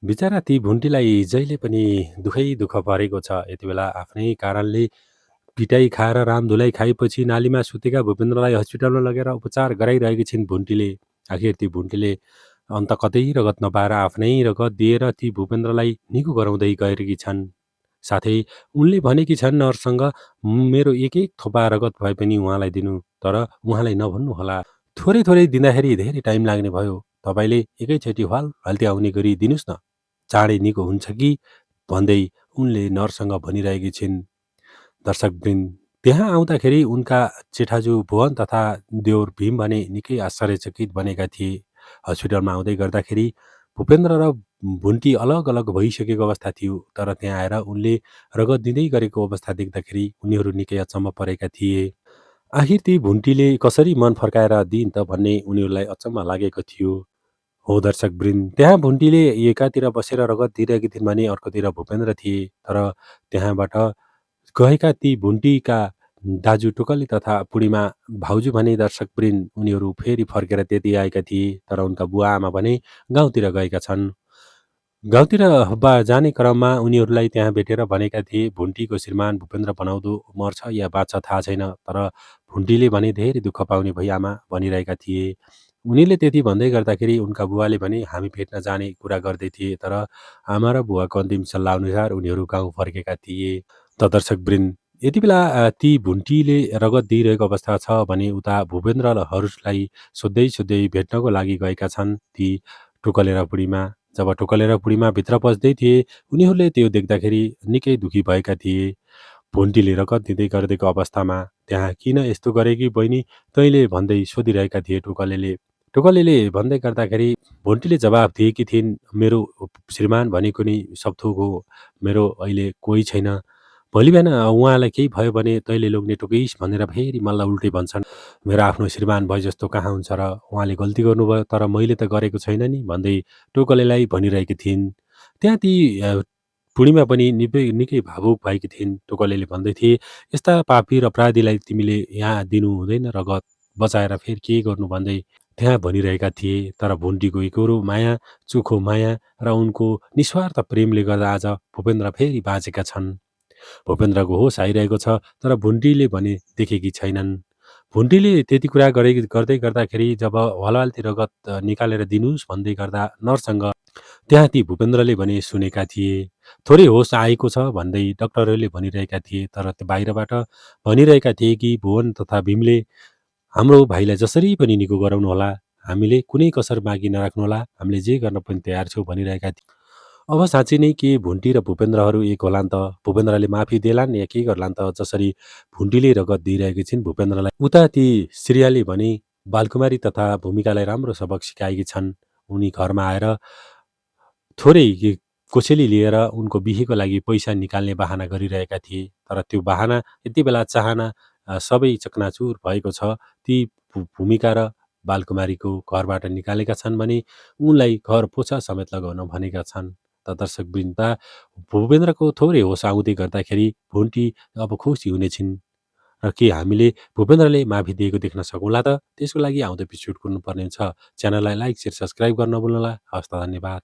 बिचरा ती भुन्टीलाई जहिले पनि दुःखै दुःख परेको छ। यति बेला आफ्नै कारणले पिटाई खाएर रामधुलाई खाएपछि नालीमा सुतेका भूपेन्द्रलाई हस्पिटलमा लगेर उपचार गराइरहेकी छिन् भुन्टीले। आखिर ती भुन्टीले अन्त कतै रगत नपाएर आफ्नै रगत दिएर ती भूपेन्द्रलाई निको गराउँदै गएकी छन्। साथै उनले भनेकी छन् नर्ससँग, मेरो एक एक थोपा रगत भए पनि उहाँलाई दिनु, तर उहाँलाई नभन्नुहोला। थोरै थोरै दिँदाखेरि धेरै टाइम लाग्ने भयो, तपाईँले एकैचोटि हाल्ती आउने गरी दिनुहोस् न, चाँडै निको हुन्छ कि भन्दै उनले नर्ससँग भनिरहेकी छिन्। दर्शकवृन्द, त्यहाँ आउँदाखेरि उनका जेठाजु भुवन तथा देवर भीम भने निकै आश्चर्यचकित बनेका थिए। हस्पिटलमा आउँदै गर्दाखेरि भूपेन्द्र र भुन्टी अलग अलग भइसकेको अवस्था थियो, तर त्यहाँ आएर उनले रगत दिँदै गरेको अवस्था देख्दाखेरि उनीहरू निकै अचम्म परेका थिए। आखिर ती भुन्टीले कसरी मन फर्काएर दिइन् त भन्ने उनीहरूलाई अचम्म लागेको थियो। हो दर्शकवृन्द, त्यहाँ भुन्टीले एकातिर बसेर रगत दिइरहेकी थिइन् भने अर्कोतिर भूपेन्द्र थिए। तर त्यहाँबाट गएका ती भुन्टीका दाजु टुकली तथा बुढीमा भाउजू भने दर्शकवृन्द उनीहरू फेरि फर्केर त्यति आएका थिए, तर उनका बुवा आमा भने गाउँतिर गएका छन्। गाउँतिर जाने क्रममा उनीहरूलाई त्यहाँ भेटेर भनेका थिए, भुन्टीको श्रीमान भूपेन्द्र बनाउँदो मर्छ या बाँच्छ थाहा छैन, तर भुन्टीले भने धेरै दुःख पाउने भई आमा भनिरहेका थिए। उनीले त्यति भन्दै गर्दाखेरि उनका बुवाले भने हामी भेट्न जाने कुरा गर्दै थिए, तर आमा र बुवाको अन्तिम सल्लाह अनुसार उनीहरू गाउँ फर्केका थिए। त दर्शकवृन्द, यति बेला ती भुन्टीले रगत दिइरहेको अवस्था छ भने उता भूपेन्द्रहरूलाई सोध्दै सोध्दै भेट्नको लागि गएका छन् ती टुकलेर बुढीमा। जब टुकलेर बुढीमा भित्र पस्दै थिए, उनीहरूले त्यो देख्दाखेरि निकै दुखी भएका थिए। भुन्टीले रगत दिँदै गरिदिएको अवस्थामा त्यहाँ किन यस्तो गरेकी बहिनी तैँले भन्दै सोधिरहेका थिए टुकलेले। टुकलेले भन्दै गर्दाखेरि भुन्टीले जवाफ दिएकी थिइन्, मेरो श्रीमान भनेको नि सब थोक हो, मेरो अहिले कोही छैन। भोलि बिहान उहाँलाई केही भयो भने तैँले लोग्ने टोकिस् भनेर फेरि मलाई उल्टै भन्छन्। मेरो आफ्नो श्रीमान भए जस्तो कहाँ हुन्छ र, उहाँले गल्ती गर्नुभयो, तर मैले त गरेको छैन नि भन्दै टोकलेलाई भनिरहेकी थिइन्। त्यहाँ ती बुढीमा पनि निकै भावुक भएकी थिइन्। टोकलेले भन्दै थिए, यस्ता पापी र अपराधीलाई तिमीले यहाँ दिनु हुँदैन रगत, बचाएर फेरि के गर्नु भन्दै त्यहाँ भनिरहेका थिए। तर भुन्टीको एकोरो माया, चोखो माया र उनको निस्वार्थ प्रेमले गर्दा आज भूपेन्द्र फेरि बाँचेका छन्। भूपेन्द्रको होस आइरहेको छ, तर भुन्टीले भने देखेकी छैनन्। भुन्टीले त्यति कुरा गर्दै गर्दाखेरि जब हलहाल्ती रगत निकालेर दिनुहोस् भन्दै गर्दा नर्ससँग त्यहाँ ती भूपेन्द्रले भने सुनेका थिए। थोरै होस आएको छ भन्दै डाक्टरहरूले भनिरहेका थिए, तर त्यो बाहिरबाट भनिरहेका थिए कि भुवन तथा भीमले हाम्रो भाइलाई जसरी पनि निको गराउनुहोला, हामीले कुनै कसर बाँकी नराख्नुहोला, हामीले जे गर्न पनि तयार छौँ भनिरहेका थिए। अब साँच्ची नै के भुन्टी र भूपेन्द्रहरू एक होलान् त? भूपेन्द्रले माफी देलान् या के गर्लान् त? जसरी भुन्टीले रगत दिइरहेकी छिन् भूपेन्द्रलाई, उता ती श्रेयाले भने बालकुमारी तथा भूमिकालाई राम्रो सबक सिकाएकी छन्। उनी घरमा आएर थोरै कोसेली लिएर उनको बिहेको लागि पैसा निकाल्ने बहाना गरिरहेका थिए, तर त्यो बहाना यति बेला चाहना सबै चकनाचुर भएको छ। ती भूमिका र बालकुमारीको घरबाट निकालेका छन् भने उनलाई घर पोछा समेत लगाउन भनेका छन्। त दर्शकवृन्द, भूपेन्द्रको थोरै होस आउँदै गर्दाखेरि भुन्टी अब खुसी हुनेछिन् र के हामीले भूपेन्द्रले माफी दिएको देख्न सकौँला त? त्यसको लागि आउँदो एपिसोड कुर्नुपर्ने हुन्छ। च्यानललाई लाइक, सेयर, सब्सक्राइब गर्न नभुल्नुहोला। हवस् त, धन्यवाद।